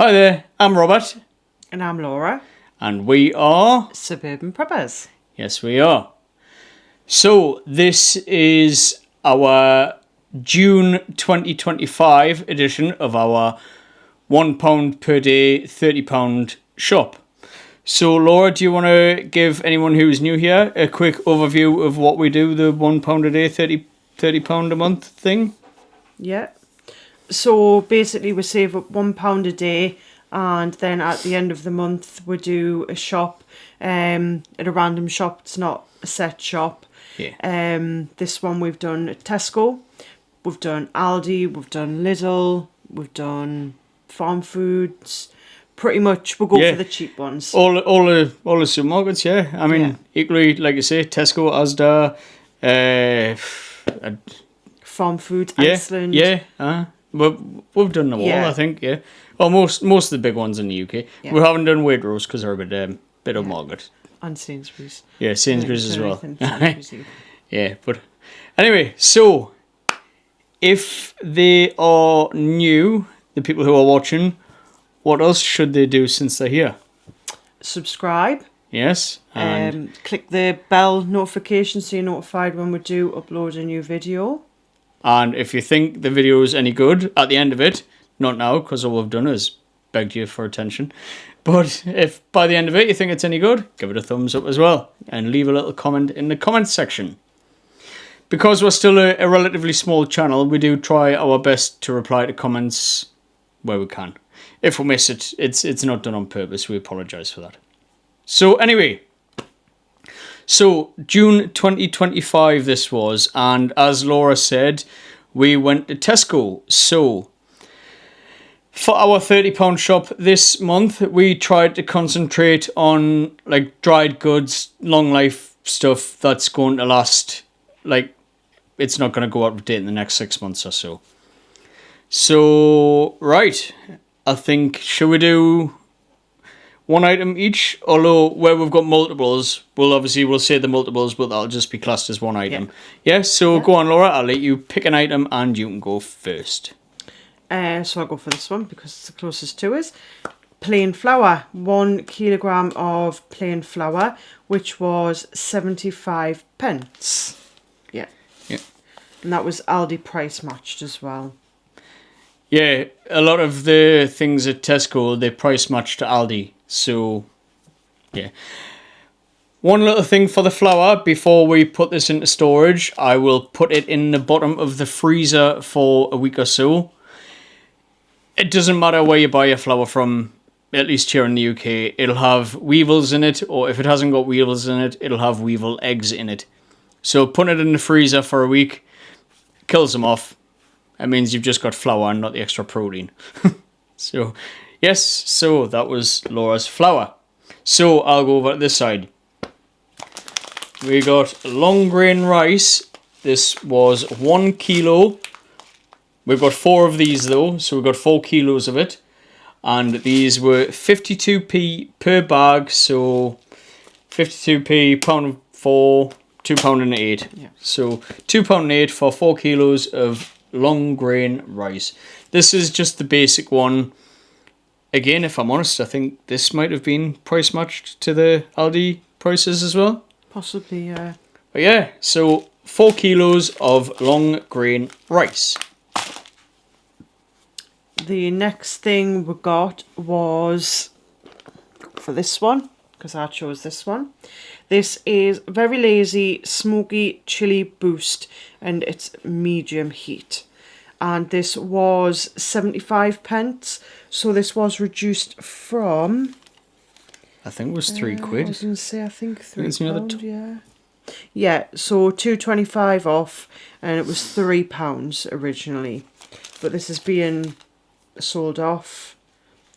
Hi there, I'm Robert. And I'm Laura. And we are... Suburban Preppers. Yes, we are. So, this is our June 2025 edition of our £1 per day, £30 shop. So, Laura, do you want to give anyone who's new here a quick overview of what we do, the £1 a day, £30 a month thing? Yeah. So basically we save up £1 a day, and then at the end of the month we do a shop at a random shop. It's not a set shop. Yeah. This one we've done at Tesco, we've done Aldi, we've done Lidl, we've done Farm Foods. Pretty much we'll go for the cheap ones. All the supermarkets, yeah. I mean, equally, like you say, Tesco, Asda, Farm Food, Iceland. Yeah. We've done them all, I think, yeah. Well, most of the big ones in the UK. Yeah. We haven't done Waitrose because they're a bit of market. And Sainsbury's. Yeah, Sainsbury's as well. Sainsbury's. Yeah, but anyway, so if they are new, the people who are watching, what else should they do since they're here? Subscribe. Yes. And click the bell notification so you're notified when we do upload a new video. And if you think the video is any good at the end of it, not now, because all we've done is begged you for attention. But if by the end of it you think it's any good, give it a thumbs up as well. And leave a little comment in the comments section. Because we're still a relatively small channel, we do try our best to reply to comments where we can. If we miss it, it's not done on purpose. We apologise for that. So anyway, so June 2025 this was, and as Laura said, we went to Tesco. So for our £30 shop this month, we tried to concentrate on like dried goods, long life stuff that's going to last, like it's not going to go out of date in the next 6 months or so. So, right, I think, should we do one item each? Although where we've got multiples, we'll say the multiples, but that'll just be classed as one item. Yeah, so go on, Laura, I'll let you pick an item and you can go first. So I'll go for this one because it's the closest to us. Plain flour, 1 kilogram of plain flour, which was 75 pence. Yeah. And that was Aldi price matched as well. Yeah, a lot of the things at Tesco, they price match to Aldi. So, yeah. One little thing for the flour, before we put this into storage, I will put it in the bottom of the freezer for a week or so. It doesn't matter where you buy your flour from, at least here in the UK. It'll have weevils in it, or if it hasn't got weevils in it, it'll have weevil eggs in it. So putting it in the freezer for a week kills them off. That means you've just got flour and not the extra protein. So, yes, so that was Laura's flour. So, I'll go over to this side. We got long grain rice. This was 1 kilo. We've got 4 of these though, so we've got 4 kilos of it. And these were 52p per bag, so 52p, £1.04, £2.08. Yeah. So £2.08 for 4 kilos of long grain rice. This is just the basic one. Again, if I'm honest, I think this might have been price matched to the Aldi prices as well. Possibly, yeah. But yeah, so 4 kilos of long grain rice. The next thing we got was for this one, because I chose this one. This is Very Lazy Smoky Chili Boost, and it's medium heat. And this was 75 pence, so this was reduced from... I think it was £3. I was going to say, I think £3, yeah. Yeah, so £2.25 off, and it was £3 originally. But this is being sold off.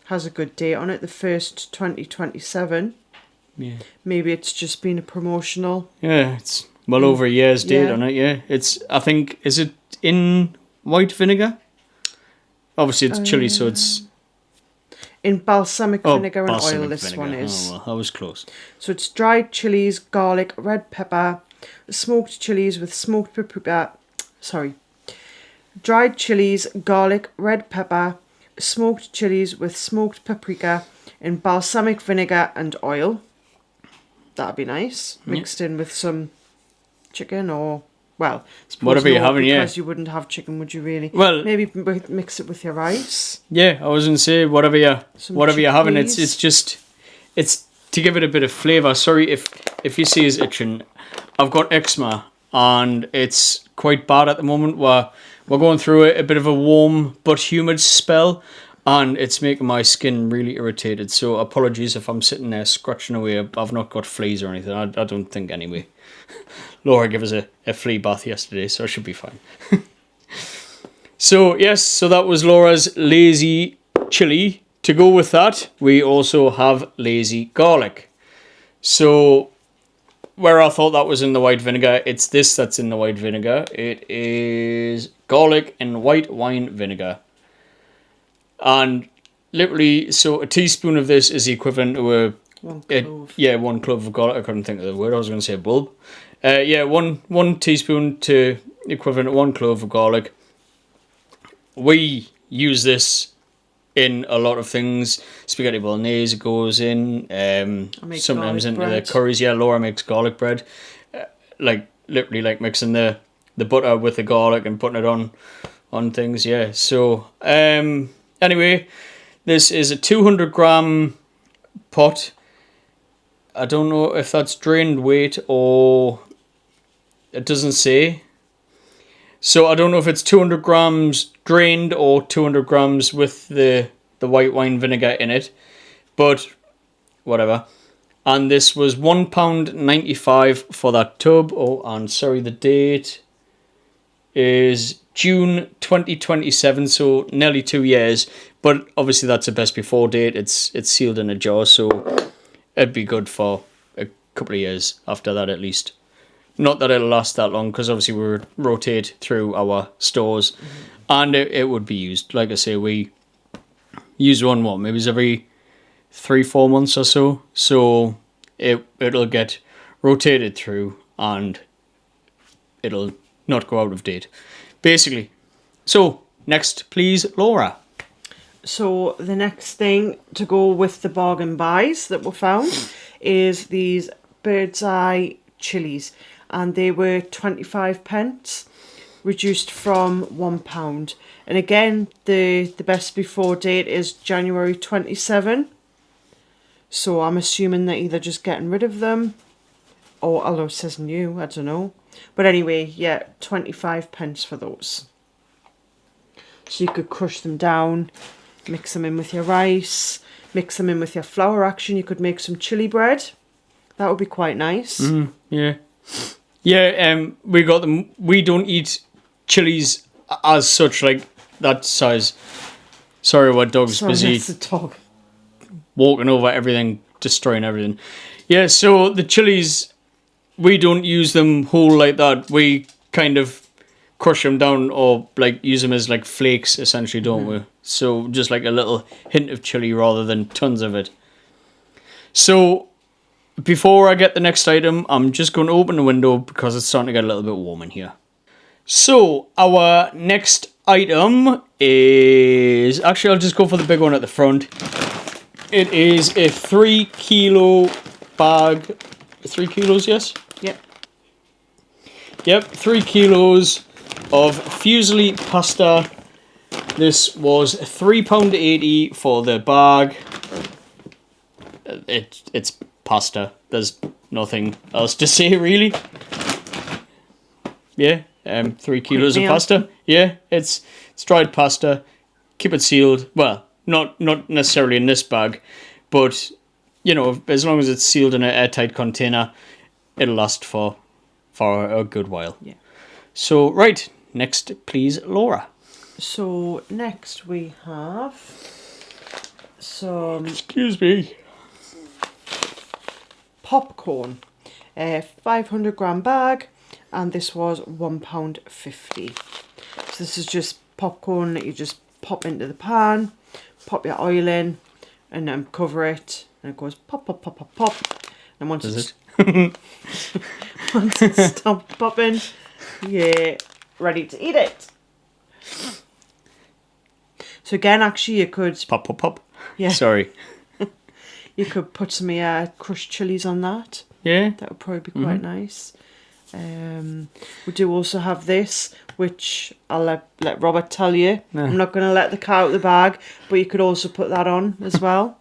Has a good date on it, the 1st 2027. Yeah. Maybe it's just been a promotional. Yeah, it's well over a year's date on it, yeah. It's, I think, is it in white vinegar? Obviously it's chili, so it's... In balsamic vinegar and oil, this one is. Oh, well, I was close. So it's dried chilies, garlic, red pepper, smoked chilies with smoked paprika. Sorry. Dried chilies, garlic, red pepper, smoked chilies with smoked paprika in balsamic vinegar and oil. That'd be nice. Mixed in with some chicken or, well, Whatever you're having, yeah. Because you wouldn't have chicken, would you really? Well, maybe mix it with your rice. Yeah, I was gonna say whatever you're having. It's just to give it a bit of flavour. Sorry if you see us itching. I've got eczema and it's quite bad at the moment. We're going through a bit of a warm but humid spell, and it's making my skin really irritated. So apologies if I'm sitting there scratching away. I've not got fleas or anything. I don't think anyway. Laura gave us a flea bath yesterday, so I should be fine. So yes, so that was Laura's lazy chili. To go with that, we also have lazy garlic. So where I thought that was in the white vinegar, it's this that's in the white vinegar. It is garlic and white wine vinegar. And literally, so a teaspoon of this is equivalent to one clove. one clove of garlic. I couldn't think of the word. I was going to say a bulb. One teaspoon to equivalent to 1 clove of garlic. We use this in a lot of things. Spaghetti bolognese goes in. Sometimes into bread. The curries. Yeah, Laura makes garlic bread. Literally like mixing the butter with the garlic and putting it on things. Yeah. So anyway, this is a 200-gram pot. I don't know if that's drained weight or it doesn't say. So I don't know if it's 200 grams drained or 200 grams with the white wine vinegar in it, but whatever. And this was £1.95 for that tub. Oh, and sorry, the date is June 2027, so nearly 2 years. But obviously that's a best before date. It's sealed in a jar, so it'd be good for a couple of years after that at least. Not that it'll last that long, because obviously we rotate through our stores, and it would be used. Like I say, we use one maybe it's every 3-4 months or so. So it'll get rotated through, and it'll not go out of date, basically. So next, please, Laura. So the next thing to go with the bargain buys that were found is these bird's eye chilies. And they were 25p, reduced from £1. And again, the best before date is January 27. So I'm assuming they're either just getting rid of them, or although it says new, I don't know. But anyway, yeah, 25p for those. So you could crush them down, mix them in with your rice, mix them in with your flour. Action, you could make some chili bread. That would be quite nice. Yeah. Yeah, we got them. We don't eat chilies as such, like that size. Sorry, our dog's busy. That's the dog. Walking over everything, destroying everything. Yeah, so the chilies, we don't use them whole like that. We kind of crush them down or like use them as like flakes, essentially, don't we? So just like a little hint of chili rather than tons of it. So before I get the next item, I'm just going to open the window because it's starting to get a little bit warm in here. So our next item is... Actually, I'll just go for the big one at the front. It is a 3 kilo bag. 3 kilos, yes? Yep, 3 kilos of fusilli pasta. This was £3.80 for the bag. It's pasta. There's nothing else to say, really. Yeah, 3 kilos of pasta. Yeah, it's dried pasta. Keep it sealed. Well, not necessarily in this bag, but you know, as long as it's sealed in an airtight container, it'll last for a good while. Yeah. So right, next, please, Laura. So next we have some... Excuse me. Popcorn, a 500-gram bag, and this was £1.50. So this is just popcorn that you just pop into the pan, pop your oil in, and then cover it, and it goes pop, pop, pop, pop, pop. And once once it's stopped popping, you're ready to eat it. So again, actually, you could Pop, pop, pop. Yeah. Sorry. you could put some crushed chilies on that. Yeah. That would probably be quite nice. We do also have this, which I'll let Robert tell you. I'm not going to let the cat out of the bag, but you could also put that on as well.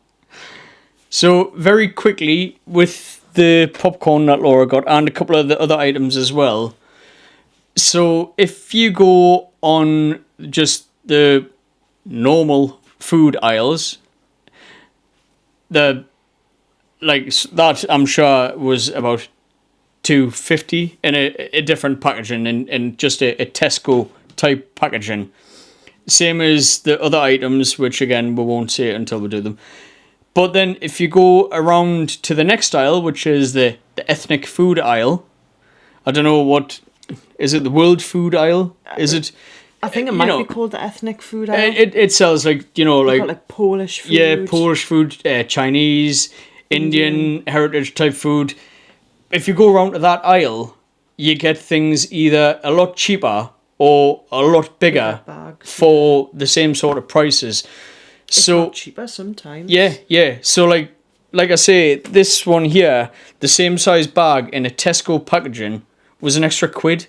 So very quickly, with the popcorn that Laura got and a couple of the other items as well. So if you go on just the normal food aisles, that I'm sure was about $2.50 in a different packaging, in just a Tesco type packaging. Same as the other items, which again we won't say it until we do them. But then if you go around to the next aisle, which is the ethnic food aisle, I don't know what is it, the world food aisle? Is it? I think it might be called the ethnic food aisle. It sells like like Polish food. Yeah, Polish food, Chinese, Indian heritage type food. If you go around to that aisle, you get things either a lot cheaper or a lot bigger bags, for the same sort of prices. It's not cheaper sometimes. Yeah. So like I say, this one here, the same size bag in a Tesco packaging was an extra £1.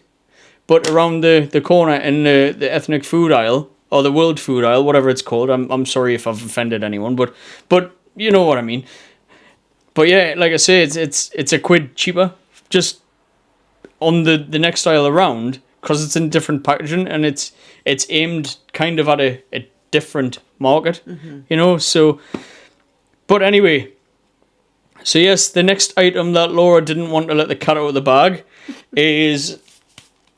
But around the corner in the ethnic food aisle, or the world food aisle, whatever it's called, I'm sorry if I've offended anyone, but you know what I mean. But yeah, like I say, it's a £1 cheaper, just on the next aisle around, because it's in different packaging and it's aimed kind of at a different market, so. But anyway, so yes, the next item that Laura didn't want to let the cat out of the bag is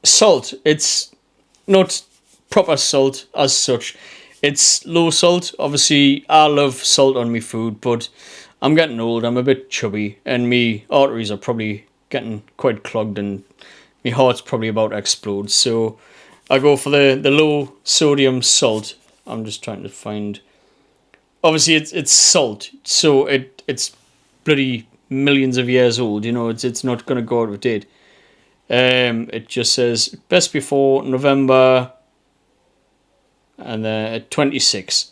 salt. It's not proper salt as such. It's low salt. Obviously, I love salt on my food, but I'm getting old. I'm a bit chubby, and my arteries are probably getting quite clogged, and my heart's probably about to explode. So I go for the low sodium salt. I'm just trying to find. Obviously, it's salt, so it's bloody millions of years old. It's not gonna go out of date. It just says best before November and then 26.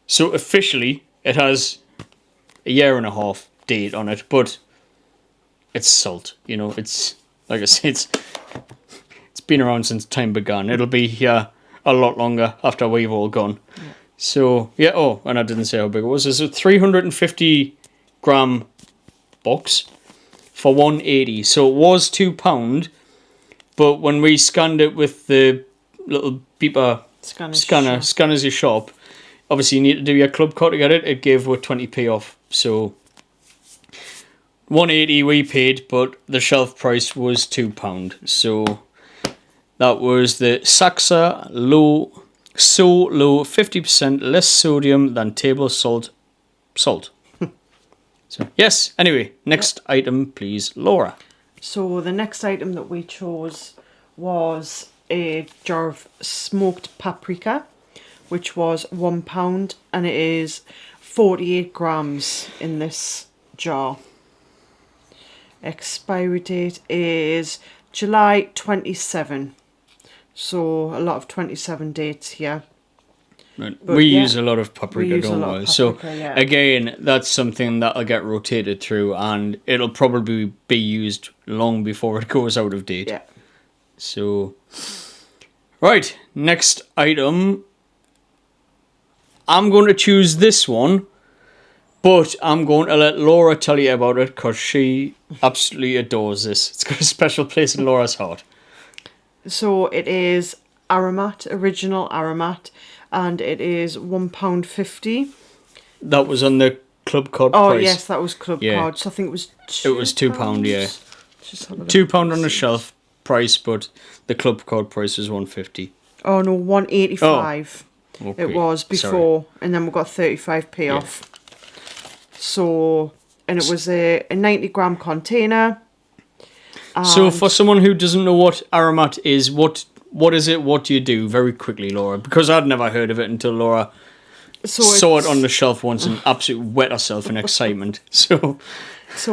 So officially it has a year and a half date on it, but it's salt. It's like I say, it's been around since time began. It'll be here a lot longer after we've all gone. Yeah. So yeah. Oh, and I didn't say how big it was. It's a 350 gram box for $1.80. So it was £2, but when we scanned it with the little beeper scanners your shop, obviously you need to do your club card to get it. It gave with 20p off. So $1.80 we paid, but the shelf price was £2. So that was the Saxa low 50% less sodium than table salt. So yes, anyway, next item please, Laura. So the next item that we chose was a jar of smoked paprika, which was £1, and it is 48 grams in this jar. Expiry date is July 27. So a lot of 27 dates here. Right. We use a lot of paprika, don't we? So again, that's something that'll get rotated through, and it'll probably be used long before it goes out of date. Yeah. So, right, next item. I'm going to choose this one, but I'm going to let Laura tell you about it because she absolutely adores this. It's got a special place in Laura's heart. So it is Aromat, original Aromat, and it is £1.50. That was on the club card price. Oh yes, that was club card. So I think it was £2. It was £2, yeah. £2 on the shelf price, but the club card price was $1.50. Oh no, $1.85. Okay. It was before, and then we got 35p off. So, and it was a 90 gram container. So for someone who doesn't know what Aromat is, what is it? What do you do? Very quickly, Laura, because I'd never heard of it until Laura saw it on the shelf once and absolutely wet herself in excitement. So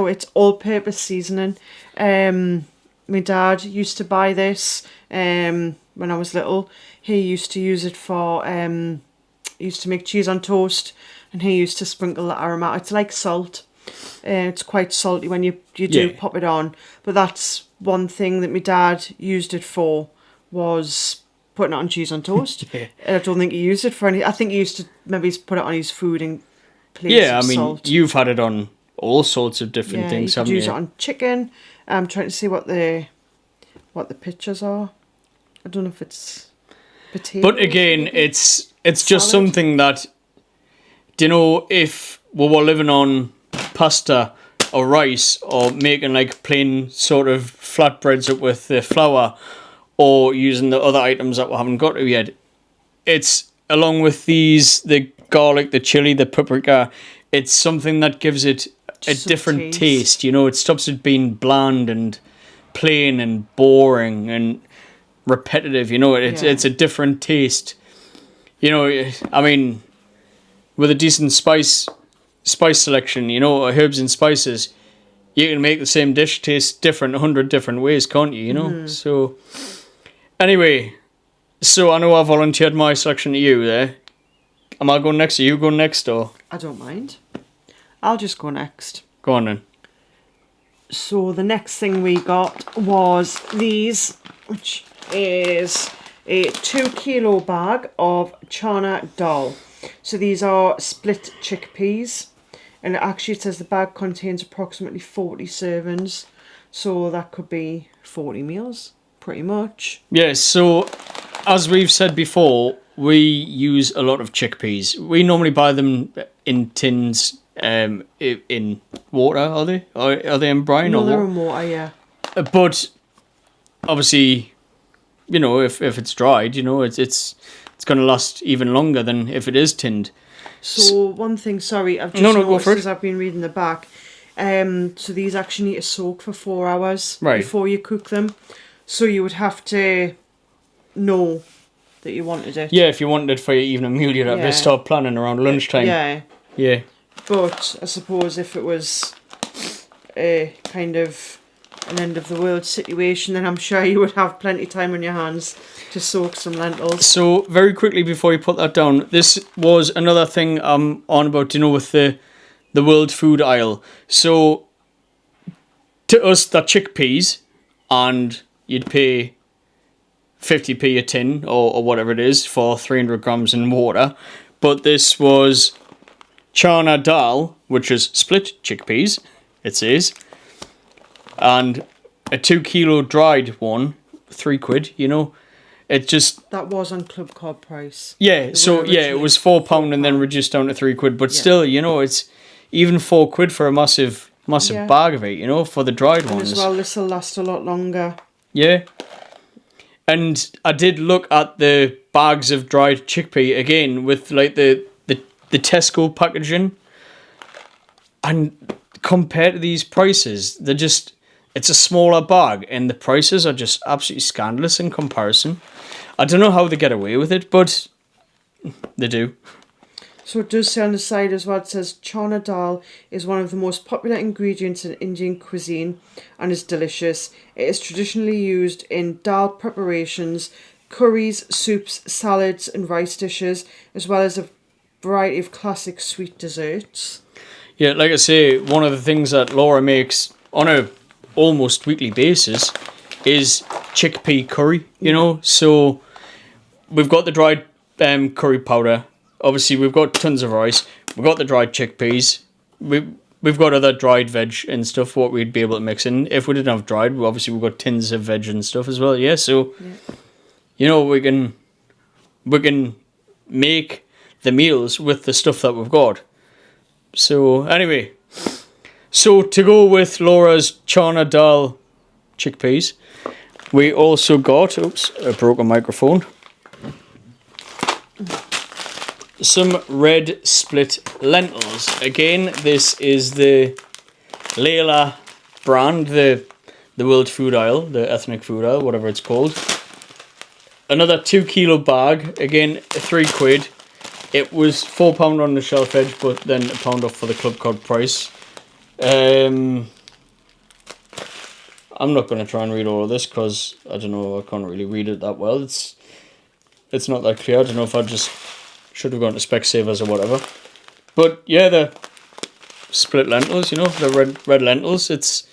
it's all-purpose seasoning. My dad used to buy this. when I was little. He used to use it for, he used to make cheese on toast, and he used to sprinkle the aromatic. It's like salt. It's quite salty when you do pop it on. But that's one thing that my dad used it for, was putting it on cheese on toast. And I don't think he used it for any. I think he used to maybe put it on his food in place of salt. You've had it on all sorts of different things, haven't you? Use it on chicken. I'm trying to see what the pictures are. I don't know if it's potato. But again, it's just something that, you know, if we were living on pasta or rice, or making like plain sort of flatbreads up with the flour, or using the other items that we haven't got to yet, it's along with these, the garlic, the chili, the paprika, it's something that gives it a different taste. You know, it stops it being bland and plain and boring and repetitive. You know, it's a different taste. You know, I mean, with a decent spice selection, you know, herbs and spices, you can make the same dish taste different 100 different ways, can't you? You know, so anyway, so I know I volunteered my selection to you there. Am I going next, or you going next, or? I don't mind. I'll just go next. Go on then. So the next thing we got was these, which is a 2 kilo bag of chana dal. So these are split chickpeas, and it says the bag contains approximately 40 servings, so that could be 40 meals, pretty much. Yeah, so as we've said before, we use a lot of chickpeas. We normally buy them in tins, in water, are they? Or are they in brine? No, or they're in water, yeah. But obviously, you know, if it's dried, you know, it's going to last even longer than if it is tinned. So one thing, sorry, I've just noticed as I've been reading the back. So these actually need to soak for 4 hours before you cook them. So you would have to know that you wanted it. Yeah, if you wanted it for your evening meal, you'd have to start planning around lunchtime. Yeah. Yeah. But I suppose if it was a kind of an end of the world situation, then I'm sure you would have plenty of time on your hands to soak some lentils. So very quickly before you put that down, this was another thing I'm on about, you know, with the world food aisle. So to us, they're chickpeas, and you'd pay 50p a tin or whatever it is for 300 grams in water. But this was chana dal, which is split chickpeas, it says, and a 2 kilo dried one, £3, you know. It just... That was on Club Cod price. Yeah, so yeah, it was £4 and then reduced down to £3. But still, you know, it's even £4 for a massive bag of it, you know, for the dried ones. As well, this will last a lot longer. Yeah. And I did look at the bags of dried chickpea again with like the Tesco packaging, and compared to these prices, they're just, it's a smaller bag and the prices are just absolutely scandalous in comparison. I don't know how they get away with it, but they do. So it does say on the side as well, it says chana dal is one of the most popular ingredients in Indian cuisine and is delicious. It is traditionally used in dal preparations, curries, soups, salads and rice dishes, as well as a variety of classic sweet desserts. Yeah, like I say, one of the things that Laura makes on a almost weekly basis is chickpea curry, you know. So we've got the dried curry powder. Obviously, we've got tons of rice. We've got the dried chickpeas. We've got other dried veg and stuff, what we'd be able to mix in. If we didn't have dried, obviously we've got tins of veg and stuff as well. Yeah, so, you know, we can make the meals with the stuff that we've got. So, anyway. So, to go with Laura's chana dal chickpeas, we also got... Oops, I broke a microphone. Some red split lentils. Again, this is the Layla brand, the world food aisle, the ethnic food aisle, whatever it's called. Another 2 kilo bag, again £3. It was £4 on the shelf edge, but then £1 off for the Club Cod price. I'm I'm not going to try and read all of this because I don't know, I can't really read it that well. It's not that clear. I don't know if I just should have gone to Specsavers or whatever. But yeah, the split lentils, you know, the red lentils. It's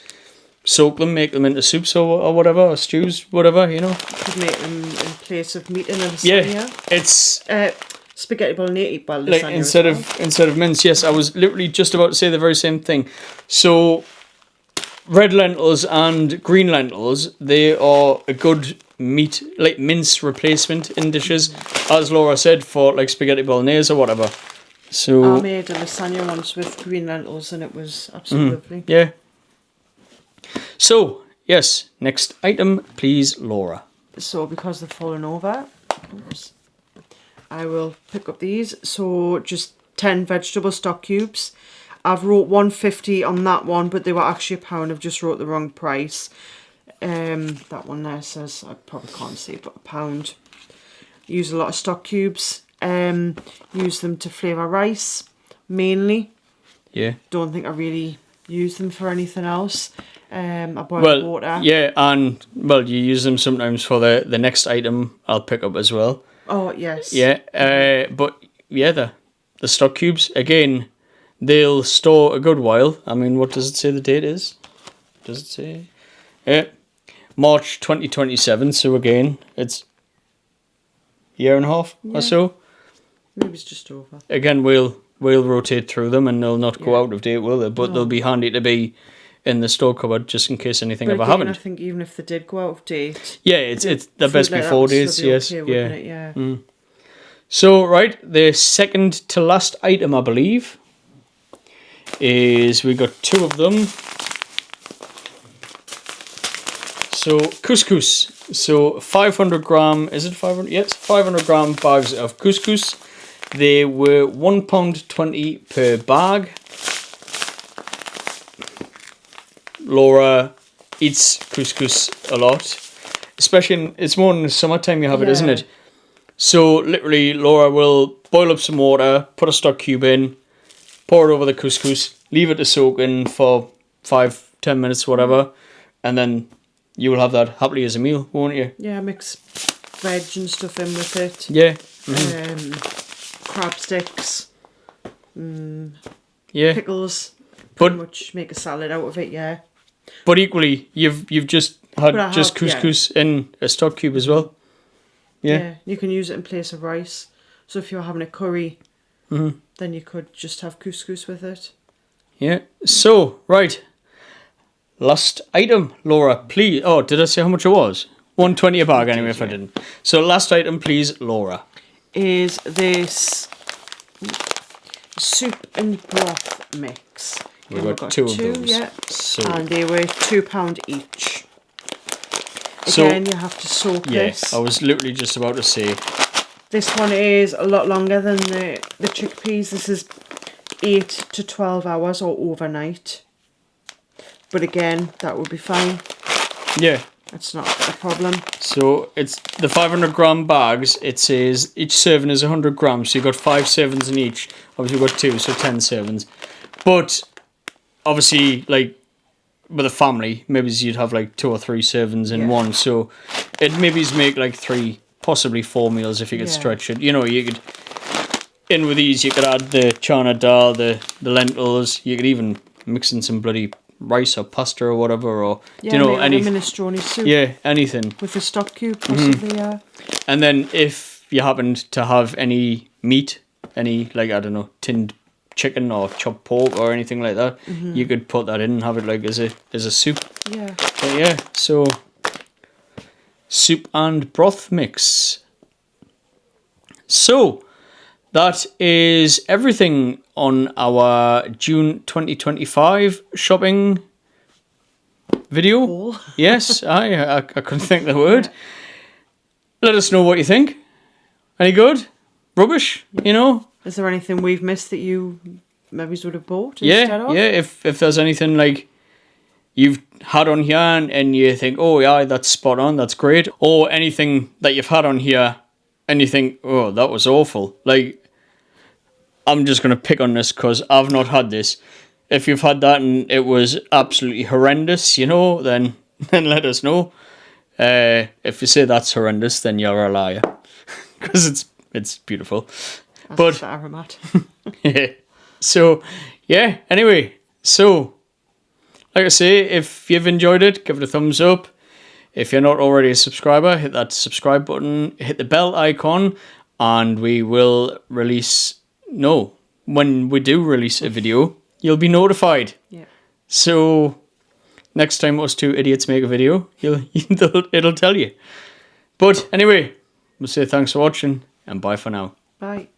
soak them, make them into soups or whatever, or stews, whatever, you know. You could make them in place of meat and lasagna. Yeah, it's spaghetti bolognese, lasagna like instead of mince. Yes, I was literally just about to say the very same thing. So red lentils and green lentils, they are a good meat, like mince replacement in dishes, as Laura said, for like spaghetti bolognese or whatever. So I made a lasagna once with green lentils and it was absolutely lovely. yeah. So yes, next item, please, Laura. So because they've fallen over, oops, I will pick up these. So just 10 vegetable stock cubes. I've wrote 150 on that one, but they were actually £1. I've just wrote the wrong price. That one there says, I probably can't see, but £1. Use a lot of stock cubes. Use them to flavour rice, mainly. Yeah. Don't think I really use them for anything else. I boil water. Yeah, and well, you use them sometimes for the next item I'll pick up as well. Oh yes. Yeah. But yeah, the stock cubes again, they'll store a good while. I mean, what does it say the date is? Does it say? Yeah, March 2027. So again, it's a year and a half or so. Maybe it's just over. Again, we'll rotate through them, and they'll not go out of date, will they? But they'll be handy to be in the store cupboard just in case anything ever happened. I think even if they did go out of date, yeah, it's the best like before days. Yes, okay, yeah. So right, the second to last item, I believe, is we got two of them. So couscous. So 500 gram. Is it 500? Yes, 500 gram bags of couscous. They were £1.20 per bag. Laura eats couscous a lot, especially it's more in the summertime you have it, isn't it? So literally, Laura will boil up some water, put a stock cube in, pour it over the couscous, leave it to soak in for 5-10 minutes, whatever, and then you will have that happily as a meal, won't you? Yeah, mix veg and stuff in with it. Yeah. Crab sticks. Yeah. Pickles. Pretty much make a salad out of it, yeah. But equally, you've just had just couscous in a stock cube as well. Yeah. You can use it in place of rice. So if you're having a curry, then you could just have couscous with it. Yeah. So, right. Last item, Laura, please. Oh, did I say how much it was? 120 a bag anyway, if I didn't. So last item, please, Laura. Is this soup and broth mix. We've got two of those. Yeah. So, and they were £2 each. Again, you have to soak this. I was literally just about to say. This one is a lot longer than the chickpeas. This is 8 to 12 hours or overnight. But again, that would be fine. Yeah. That's not a problem. So it's the 500 gram bags. It says each serving is 100 grams. So you've got 5 servings in each. Obviously you've got 2, so 10 servings. But obviously, like with a family, maybe you'd have like 2 or 3 servings in one. So it maybe make like 3, possibly 4 meals if you could stretch it. You know, you could in with these. You could add the chana dal, the lentils. You could even mix in some bloody rice or pasta or whatever, or you know, any minestrone soup. Yeah, anything with a stock cube, possibly. Yeah. And then if you happened to have any meat, any like I don't know, tinned chicken or chopped pork or anything like that, you could put that in and have it like as a soup. Yeah. But yeah, so soup and broth mix. So that is everything on our June 2025 shopping video. Haul. Yes, I couldn't think of the word. Let us know what you think. Any good? Rubbish? You know? Is there anything we've missed that you maybe would have bought instead of? Yeah, if there's anything like you've had on here and you think, oh yeah, that's spot on, that's great. Or anything that you've had on here and you think, oh, that was awful. Like, I'm just going to pick on this because I've not had this. If you've had that and it was absolutely horrendous, you know, then then let us know. If you say that's horrendous, then you're a liar. Because it's beautiful. That's but aromat. Yeah. So, yeah, anyway. So, like I say, if you've enjoyed it, give it a thumbs up. If you're not already a subscriber, hit that subscribe button, hit the bell icon, and we will release... No, when we do release a video, you'll be notified. Yeah. So, next time us two idiots make a video, it'll tell you. But anyway, we'll say thanks for watching, and bye for now. Bye.